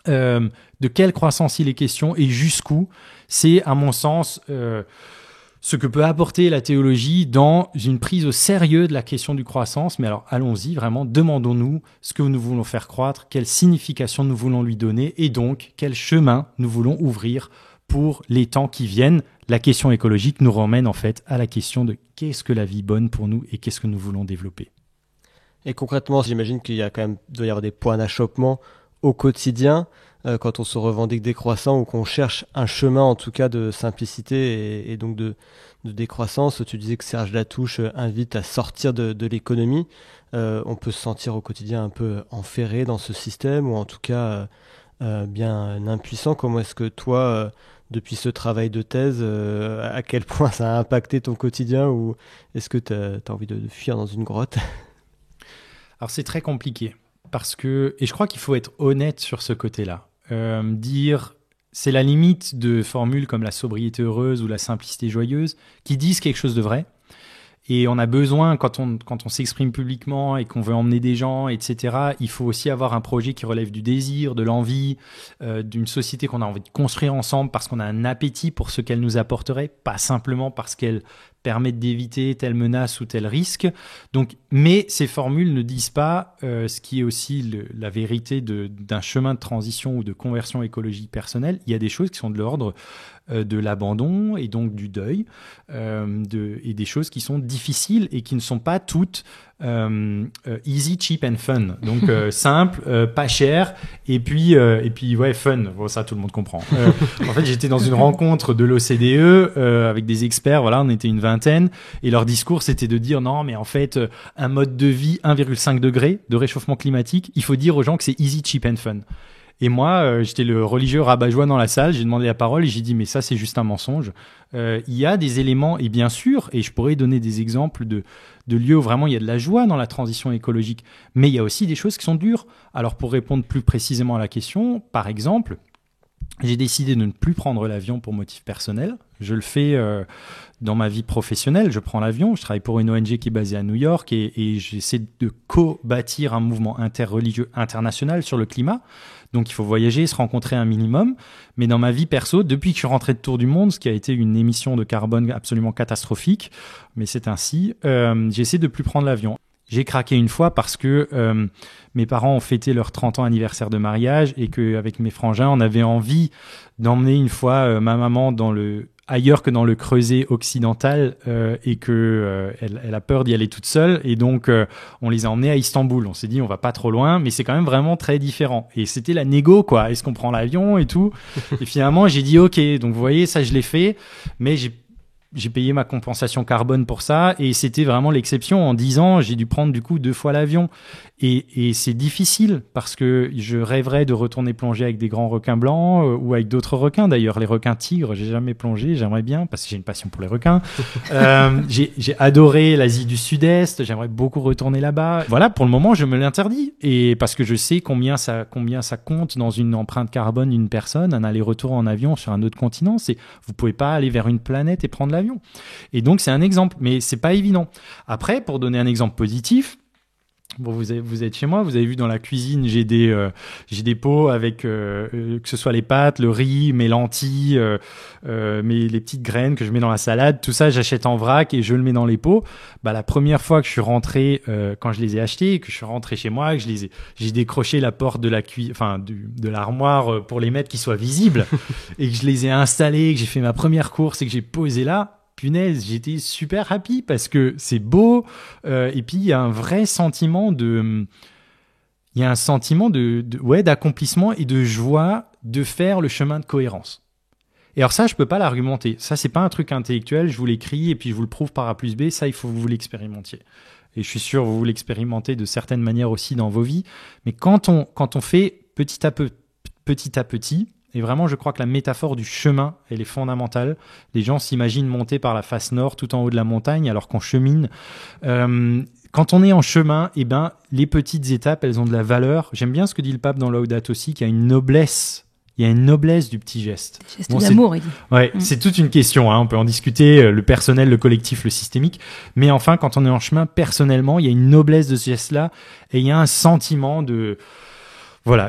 [SPEAKER 7] de quelle croissance il est question et jusqu'où, c'est à mon sens ce que peut apporter la théologie dans une prise au sérieux de la question du croissance. Mais alors allons-y, vraiment, demandons-nous ce que nous voulons faire croître, quelle signification nous voulons lui donner et donc quel chemin nous voulons ouvrir pour les temps qui viennent. La question écologique nous ramène en fait à la question de qu'est-ce que la vie bonne pour nous et qu'est-ce que nous voulons développer.
[SPEAKER 6] Et concrètement, j'imagine qu'il y a quand même, doit y avoir des points d'achoppement au quotidien. quand on se revendique décroissant ou qu'on cherche un chemin en tout cas de simplicité et donc de décroissance. Tu disais que Serge Latouche invite à sortir de l'économie. On peut se sentir au quotidien un peu enferré dans ce système ou en tout cas bien impuissant. Comment est-ce que toi, depuis ce travail de thèse, à quel point ça a impacté ton quotidien ou est-ce que tu as envie de fuir dans une grotte?
[SPEAKER 7] Alors c'est très compliqué parce que, et je crois qu'il faut être honnête sur ce côté-là. Dire, c'est la limite de formules comme la sobriété heureuse ou la simplicité joyeuse qui disent quelque chose de vrai. Et on a besoin, quand on s'exprime publiquement et qu'on veut emmener des gens, etc., il faut aussi avoir un projet qui relève du désir, de l'envie, d'une société qu'on a envie de construire ensemble parce qu'on a un appétit pour ce qu'elle nous apporterait, pas simplement parce qu'elle permet d'éviter telle menace ou tel risque. Donc, mais ces formules ne disent pas ce qui est aussi la vérité d'un chemin de transition ou de conversion écologique personnelle. Il y a des choses qui sont de l'ordre de l'abandon et donc du deuil, et des choses qui sont difficiles et qui ne sont pas toutes easy, cheap and fun. Donc simple, pas cher et puis ouais, fun. Bon, ça tout le monde comprend. En fait, j'étais dans une rencontre de l'OCDE avec des experts, voilà, on était une vingtaine et leur discours c'était de dire non mais en fait un mode de vie 1,5 degré de réchauffement climatique, il faut dire aux gens que c'est easy, cheap and fun. Et moi, j'étais le religieux rabat-joie dans la salle, j'ai demandé la parole et j'ai dit mais ça c'est juste un mensonge. Il y a des éléments, et bien sûr, et je pourrais donner des exemples de lieux où vraiment il y a de la joie dans la transition écologique, mais il y a aussi des choses qui sont dures. Alors pour répondre plus précisément à la question, par exemple, j'ai décidé de ne plus prendre l'avion pour motif personnel. Je le fais dans ma vie professionnelle, je prends l'avion, je travaille pour une ONG qui est basée à New York et j'essaie de co-bâtir un mouvement interreligieux international sur le climat. Donc il faut voyager, se rencontrer un minimum. Mais dans ma vie perso, depuis que je suis rentré de Tour du Monde, ce qui a été une émission de carbone absolument catastrophique, mais c'est ainsi, j'essaie de plus prendre l'avion. J'ai craqué une fois parce que mes parents ont fêté leur 30 ans anniversaire de mariage et qu'avec mes frangins, on avait envie d'emmener une fois ma maman ailleurs que dans le Creuset occidental et que elle a peur d'y aller toute seule et donc on les a emmenés à Istanbul. On s'est dit on va pas trop loin mais c'est quand même vraiment très différent et c'était la négo quoi. Est-ce qu'on prend l'avion et tout et finalement j'ai dit ok, donc vous voyez ça je l'ai fait mais j'ai payé ma compensation carbone pour ça et c'était vraiment l'exception. En 10 ans, j'ai dû prendre du coup 2 fois l'avion et c'est difficile parce que je rêverais de retourner plonger avec des grands requins blancs ou avec d'autres requins. D'ailleurs, les requins tigres, j'ai jamais plongé, j'aimerais bien parce que j'ai une passion pour les requins. J'ai adoré l'Asie du Sud-Est, j'aimerais beaucoup retourner là-bas. Voilà, pour le moment, je me l'interdis et parce que je sais combien ça compte dans une empreinte carbone d'une personne, un aller-retour en avion sur un autre continent. Vous pouvez pas aller vers une planète et prendre l'avion. Et donc c'est un exemple, mais c'est pas évident. Après, pour donner un exemple positif, bon, vous êtes chez moi, vous avez vu dans la cuisine, j'ai des pots avec que ce soit les pâtes, le riz, mes lentilles, les petites graines que je mets dans la salade, tout ça j'achète en vrac et je le mets dans les pots. Bah la première fois que je suis rentré, quand je les ai achetés, que je suis rentré chez moi, que j'ai décroché la porte de de l'armoire pour les mettre qui soient visibles et que je les ai installés, que j'ai fait ma première course et que j'ai posé là. Punaise, j'étais super happy parce que c'est beau et puis il y a un vrai sentiment d'accomplissement et de joie de faire le chemin de cohérence. Et alors ça, je peux pas l'argumenter. Ça, c'est pas un truc intellectuel. Je vous l'écris et puis je vous le prouve par A plus B. Ça, il faut que vous l'expérimentiez. Et je suis sûr que vous l'expérimentez de certaines manières aussi dans vos vies. Mais quand on fait petit à petit. Et vraiment, je crois que la métaphore du chemin, elle est fondamentale. Les gens s'imaginent monter par la face nord, tout en haut de la montagne, alors qu'on chemine. Quand on est en chemin, les petites étapes, elles ont de la valeur. J'aime bien ce que dit le pape dans Laudato Si, qu'il y a une noblesse. Il y a une noblesse du petit geste.
[SPEAKER 1] Geste d'amour, il dit.
[SPEAKER 7] Ouais, c'est toute une question. On peut en discuter, le personnel, le collectif, le systémique. Mais enfin, quand on est en chemin, personnellement, il y a une noblesse de ce geste-là, et il y a un sentiment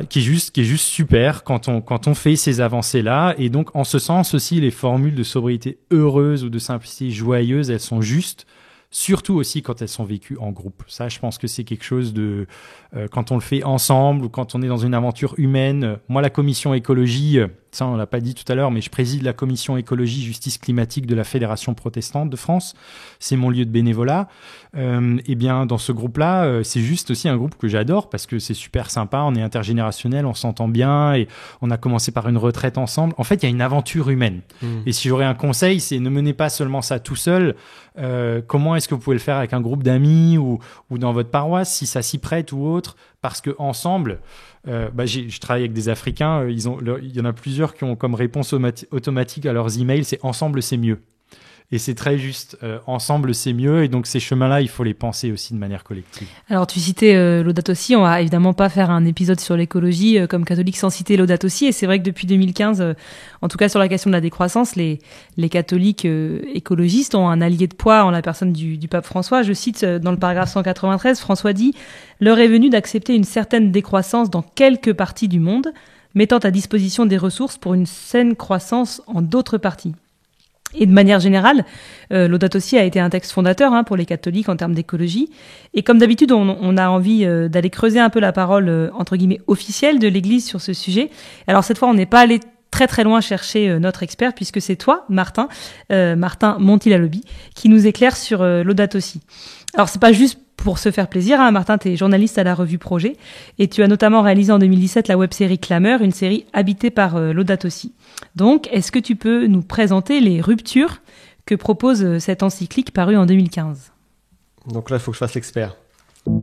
[SPEAKER 7] qui est juste super quand on fait ces avancées-là. Et donc, en ce sens aussi, les formules de sobriété heureuse ou de simplicité joyeuse, elles sont justes, surtout aussi quand elles sont vécues en groupe. Ça, je pense que c'est quelque chose quand on le fait ensemble ou quand on est dans une aventure humaine. Moi, la commission écologie, ça on l'a pas dit tout à l'heure, mais je préside la commission écologie, justice climatique de la Fédération protestante de France. C'est mon lieu de bénévolat. Et bien, dans ce groupe-là, c'est juste aussi un groupe que j'adore parce que c'est super sympa, on est intergénérationnel, on s'entend bien et on a commencé par une retraite ensemble. En fait, il y a une aventure humaine. Et si j'aurais un conseil, c'est ne menez pas seulement ça tout seul. Comment est-ce que vous pouvez le faire avec un groupe d'amis ou dans votre paroisse, si ça s'y prête ou autre, parce que ensemble, je travaille avec des Africains, il y en a plusieurs qui ont comme réponse automatique à leurs emails, c'est ensemble c'est mieux. Et c'est très juste, ensemble c'est mieux, et donc ces chemins-là, il faut les penser aussi de manière collective.
[SPEAKER 1] Alors tu citais Laudato Si, on va évidemment pas faire un épisode sur l'écologie comme catholique sans citer Laudato Si, et c'est vrai que depuis 2015, en tout cas sur la question de la décroissance, les catholiques écologistes ont un allié de poids en la personne du pape François. Je cite dans le paragraphe 193, François dit « L'heure est venue d'accepter une certaine décroissance dans quelques parties du monde, mettant à disposition des ressources pour une saine croissance en d'autres parties. » Et de manière générale, Laudato Si a été un texte fondateur pour les catholiques en termes d'écologie. Et comme d'habitude, on a envie d'aller creuser un peu la parole, entre guillemets, officielle de l'Église sur ce sujet. Alors cette fois, on n'est pas allé très très loin chercher notre expert, puisque c'est toi, Martin Montilalobi, qui nous éclaire sur Laudato Si. Alors c'est pas juste pour se faire plaisir, Martin, tu es journaliste à la revue Projet, et tu as notamment réalisé en 2017 la web-série Clameur, une série habitée par Laudato Si. Donc, est-ce que tu peux nous présenter les ruptures que propose cette encyclique parue en 2015 ?
[SPEAKER 6] Donc là, il faut que je fasse l'expert. Non,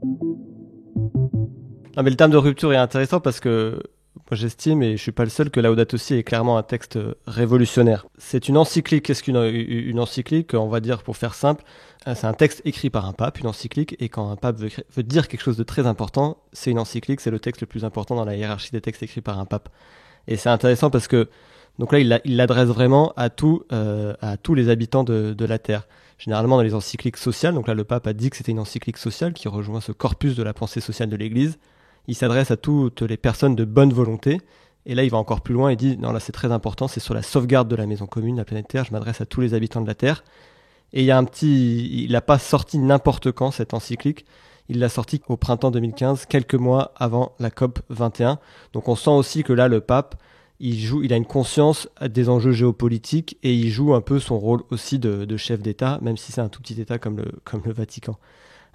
[SPEAKER 6] mais le terme de rupture est intéressant parce que moi j'estime, et je suis pas le seul, que Laudato Si est clairement un texte révolutionnaire. C'est une encyclique. Qu'est-ce qu'une encyclique ? On va dire, pour faire simple, c'est un texte écrit par un pape, une encyclique, et quand un pape veut dire quelque chose de très important, c'est une encyclique, c'est le texte le plus important dans la hiérarchie des textes écrits par un pape. Et c'est intéressant parce que donc là, il l'adresse vraiment à tous les habitants de la Terre. Généralement dans les encycliques sociales, donc là le pape a dit que c'était une encyclique sociale qui rejoint ce corpus de la pensée sociale de l'Église. Il s'adresse à toutes les personnes de bonne volonté. Et là, il va encore plus loin, il dit, non là c'est très important, c'est sur la sauvegarde de la maison commune, la planète Terre, je m'adresse à tous les habitants de la Terre. Et il n'a pas sorti n'importe quand cette encyclique, il l'a sorti au printemps 2015, quelques mois avant la COP 21. Donc on sent aussi que là, le pape, il a une conscience des enjeux géopolitiques et il joue un peu son rôle aussi de chef d'État, même si c'est un tout petit État comme le Vatican.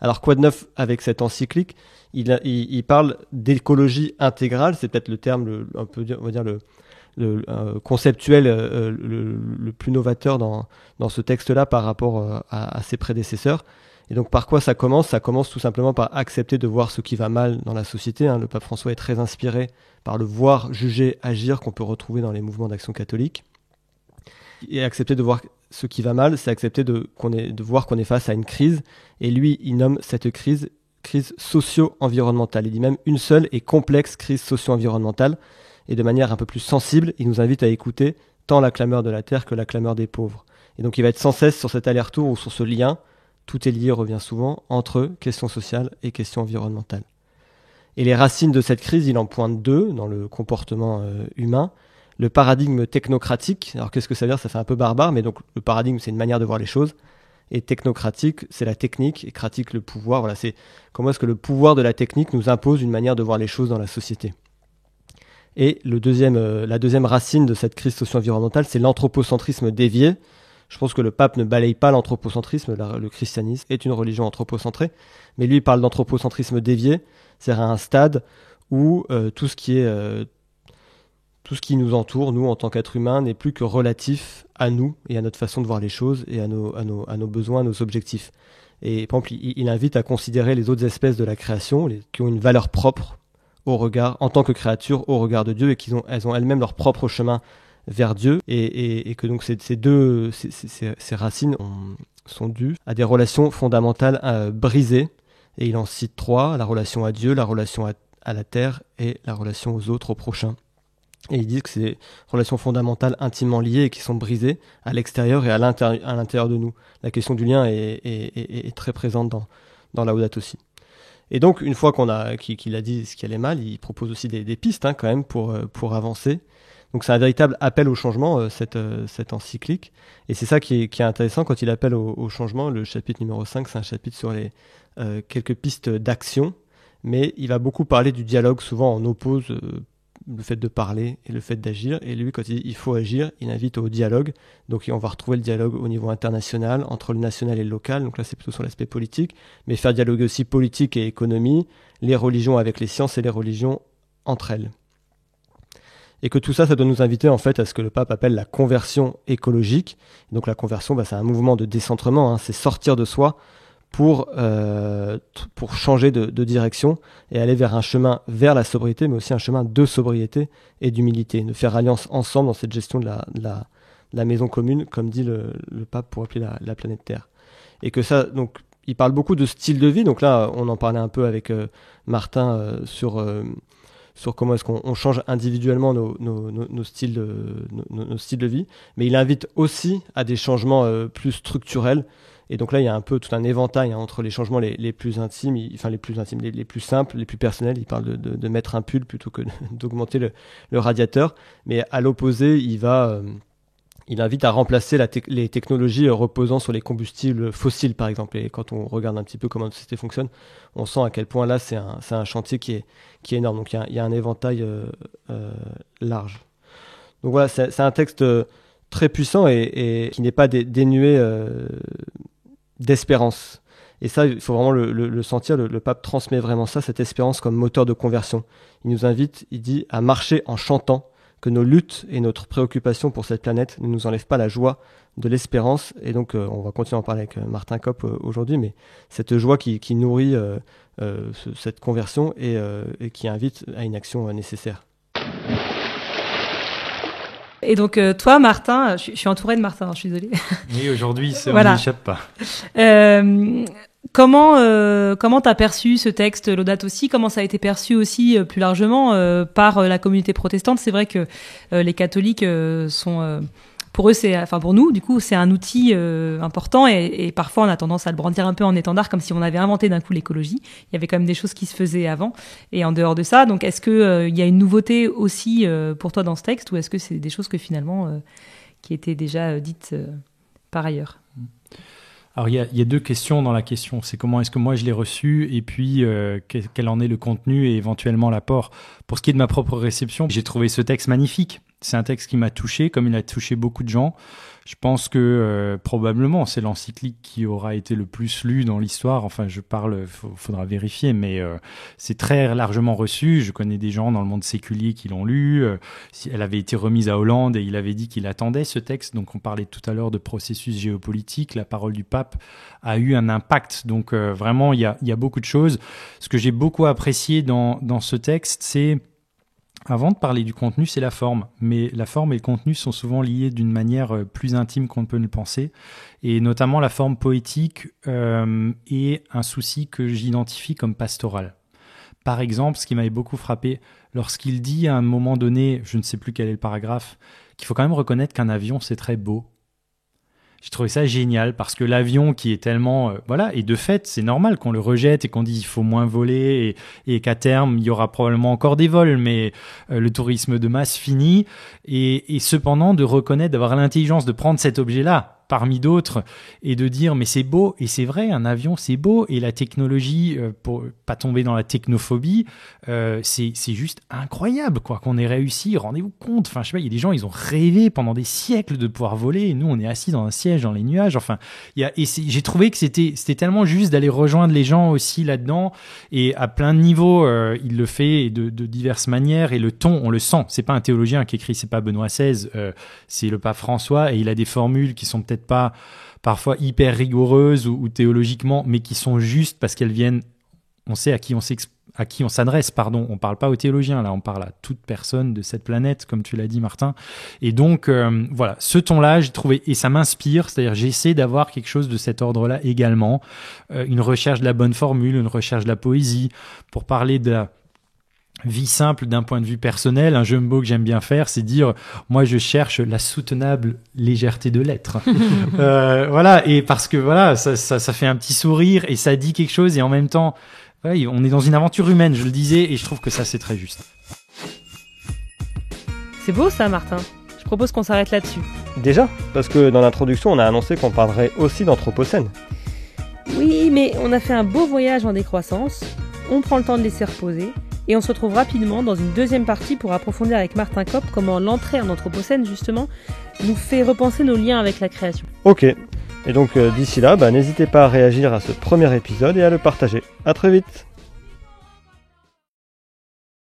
[SPEAKER 6] Alors quoi de neuf avec cette encyclique ? Il parle d'écologie intégrale, c'est peut-être le terme un peu, on va dire le conceptuel le plus novateur dans ce texte-là par rapport à ses prédécesseurs. Et donc par quoi ça commence ? Ça commence tout simplement par accepter de voir ce qui va mal dans la société. Le pape François est très inspiré par le voir, juger, agir qu'on peut retrouver dans les mouvements d'action catholique. Et accepter de voir ce qui va mal, c'est accepter de voir qu'on est face à une crise. Et lui, il nomme cette crise socio-environnementale. Il dit même une seule et complexe crise socio-environnementale. Et de manière un peu plus sensible, il nous invite à écouter tant la clameur de la terre que la clameur des pauvres. Et donc il va être sans cesse sur cet aller-retour ou sur ce lien, tout est lié, revient souvent, entre questions sociales et questions environnementales. Et les racines de cette crise, il en pointe deux dans le comportement humain. Le paradigme technocratique, alors qu'est-ce que ça veut dire ? Ça fait un peu barbare, mais donc le paradigme, c'est une manière de voir les choses. Et technocratique, c'est la technique, et cratique, le pouvoir. Voilà, c'est comment est-ce que le pouvoir de la technique nous impose une manière de voir les choses dans la société. Et la deuxième racine de cette crise socio-environnementale, c'est l'anthropocentrisme dévié. Je pense que le pape ne balaye pas l'anthropocentrisme, le christianisme est une religion anthropocentrée, mais lui il parle d'anthropocentrisme dévié, c'est-à-dire à un stade où tout ce qui nous entoure, nous en tant qu'êtres humains, n'est plus que relatif à nous et à notre façon de voir les choses et à nos besoins, à nos objectifs. Et par exemple, il invite à considérer les autres espèces de la création qui ont une valeur propre en tant que créatures au regard de Dieu, et elles ont elles-mêmes leur propre chemin vers Dieu, et que donc ces racines sont dues à des relations fondamentales brisées, et il en cite trois: la relation à Dieu, la relation à la terre et la relation aux autres, aux prochains. Et il dit que c'est des relations fondamentales intimement liées et qui sont brisées à l'extérieur et à l'intérieur de nous. La question du lien est très présente dans Laudato Si. Et donc, une fois qu'il a dit ce qui allait mal, il propose aussi des pistes quand même pour avancer. Donc c'est un véritable appel au changement, cette encyclique. Et c'est ça qui est intéressant quand il appelle au changement. Le chapitre numéro 5, c'est un chapitre sur les quelques pistes d'action. Mais il va beaucoup parler du dialogue. Souvent, on oppose le fait de parler et le fait d'agir. Et lui, quand il dit il faut agir, il invite au dialogue. Donc on va retrouver le dialogue au niveau international, entre le national et le local. Donc là, c'est plutôt sur l'aspect politique. Mais faire dialoguer aussi politique et économie, les religions avec les sciences et les religions entre elles. Et que tout ça, ça doit nous inviter en fait à ce que le pape appelle la conversion écologique. Donc la conversion, c'est un mouvement de décentrement, c'est sortir de soi pour changer de direction et aller vers un chemin vers la sobriété, mais aussi un chemin de sobriété et d'humilité, de faire alliance ensemble dans cette gestion de la maison commune, comme dit le pape pour appeler la planète Terre. Et que ça, donc, il parle beaucoup de style de vie. Donc là, on en parlait un peu avec Martin sur comment est-ce qu'on change individuellement nos styles de vie, mais il invite aussi à des changements plus structurels. Et donc là, il y a un peu tout un éventail entre les changements les plus intimes, les plus simples, les plus personnels. Il parle de mettre un pull plutôt que d'augmenter le radiateur. Mais à l'opposé, il invite à remplacer les technologies reposant sur les combustibles fossiles, par exemple. Et quand on regarde un petit peu comment notre société fonctionne, on sent à quel point là, c'est un chantier qui est énorme. Donc il y a un éventail large. Donc voilà, c'est un texte très puissant et qui n'est pas dénué d'espérance. Et ça, il faut vraiment le sentir. Le pape transmet vraiment ça, cette espérance comme moteur de conversion. Il nous invite, il dit, à marcher en chantant, que nos luttes et notre préoccupation pour cette planète ne nous enlèvent pas la joie de l'espérance. Et donc, on va continuer à en parler avec Martin Kopp aujourd'hui, mais cette joie qui nourrit cette conversion et qui invite à une action nécessaire.
[SPEAKER 1] Et donc, toi, Martin, je suis entourée de Martin, je suis désolée.
[SPEAKER 7] Oui, aujourd'hui, on
[SPEAKER 1] voilà.
[SPEAKER 7] n'échappe pas.
[SPEAKER 1] Comment t'as perçu ce texte, Laudato Si? Comment ça a été perçu aussi plus largement par la communauté protestante? C'est vrai que les catholiques sont... pour eux, pour nous, du coup, c'est un outil important et parfois on a tendance à le brandir un peu en étendard comme si on avait inventé d'un coup l'écologie. Il y avait quand même des choses qui se faisaient avant et en dehors de ça. Donc, est-ce que il y a une nouveauté aussi pour toi dans ce texte ou est-ce que c'est des choses que finalement qui étaient déjà dites par ailleurs?
[SPEAKER 7] Alors, il y a deux questions dans la question. C'est comment est-ce que moi je l'ai reçu et puis quel en est le contenu et éventuellement l'apport. Pour ce qui est de ma propre réception, j'ai trouvé ce texte magnifique. C'est un texte qui m'a touché, comme il a touché beaucoup de gens. Je pense que probablement c'est l'encyclique qui aura été le plus lu dans l'histoire. Enfin, faudra vérifier, mais c'est très largement reçu. Je connais des gens dans le monde séculier qui l'ont lu. Elle avait été remise à Hollande et il avait dit qu'il attendait ce texte. Donc, on parlait tout à l'heure de processus géopolitique. La parole du pape a eu un impact. Donc, vraiment, il y a beaucoup de choses. Ce que j'ai beaucoup apprécié dans ce texte, c'est... Avant de parler du contenu, c'est la forme. Mais la forme et le contenu sont souvent liés d'une manière plus intime qu'on ne peut le penser. Et notamment la forme poétique est un souci que j'identifie comme pastoral. Par exemple, ce qui m'avait beaucoup frappé, lorsqu'il dit à un moment donné, je ne sais plus quel est le paragraphe, qu'il faut quand même reconnaître qu'un avion, c'est très beau. J'ai trouvé ça génial parce que l'avion qui est tellement... et de fait, c'est normal qu'on le rejette et qu'on dise il faut moins voler et qu'à terme, il y aura probablement encore des vols, mais le tourisme de masse finit. Et cependant, de reconnaître, d'avoir l'intelligence de prendre cet objet-là parmi d'autres et de dire mais c'est beau, et c'est vrai, un avion c'est beau, et la technologie, pour pas tomber dans la technophobie, c'est juste incroyable quoi qu'on ait réussi, rendez-vous compte, enfin je sais pas, il y a des gens, ils ont rêvé pendant des siècles de pouvoir voler et nous on est assis dans un siège dans les nuages, enfin j'ai trouvé que c'était tellement juste d'aller rejoindre les gens aussi là-dedans, et à plein de niveaux il le fait de diverses manières, et le ton on le sent, c'est pas un théologien qui écrit, c'est pas Benoît XVI, c'est le pape François, et il a des formules qui sont peut-être pas parfois hyper rigoureuses ou théologiquement, mais qui sont justes parce qu'elles viennent, on sait à qui on s'adresse, pardon. On parle pas aux théologiens, là, on parle à toute personne de cette planète, comme tu l'as dit, Martin. Et donc, voilà, ce ton-là, j'ai trouvé, et ça m'inspire, c'est-à-dire j'essaie d'avoir quelque chose de cet ordre-là également, une recherche de la bonne formule, une recherche de la poésie, pour parler de la vie simple d'un point de vue personnel. Un jeu de mots que j'aime bien faire, c'est dire moi je cherche la soutenable légèreté de l'être. Voilà, et parce que voilà, ça fait un petit sourire et ça dit quelque chose, et en même temps voilà, on est dans une aventure humaine, je le disais, et je trouve que ça c'est très juste.
[SPEAKER 1] C'est beau ça, Martin. Je propose qu'on s'arrête là-dessus.
[SPEAKER 6] Déjà, parce que dans l'introduction on a annoncé qu'on parlerait aussi d'anthropocène.
[SPEAKER 1] Oui, mais on a fait un beau voyage en décroissance, on prend le temps de laisser reposer. Et on se retrouve rapidement dans une deuxième partie pour approfondir avec Martin Kopp comment l'entrée en Anthropocène, justement, nous fait repenser nos liens avec la création.
[SPEAKER 6] Ok, et donc d'ici là, n'hésitez pas à réagir à ce premier épisode et à le partager. À très vite.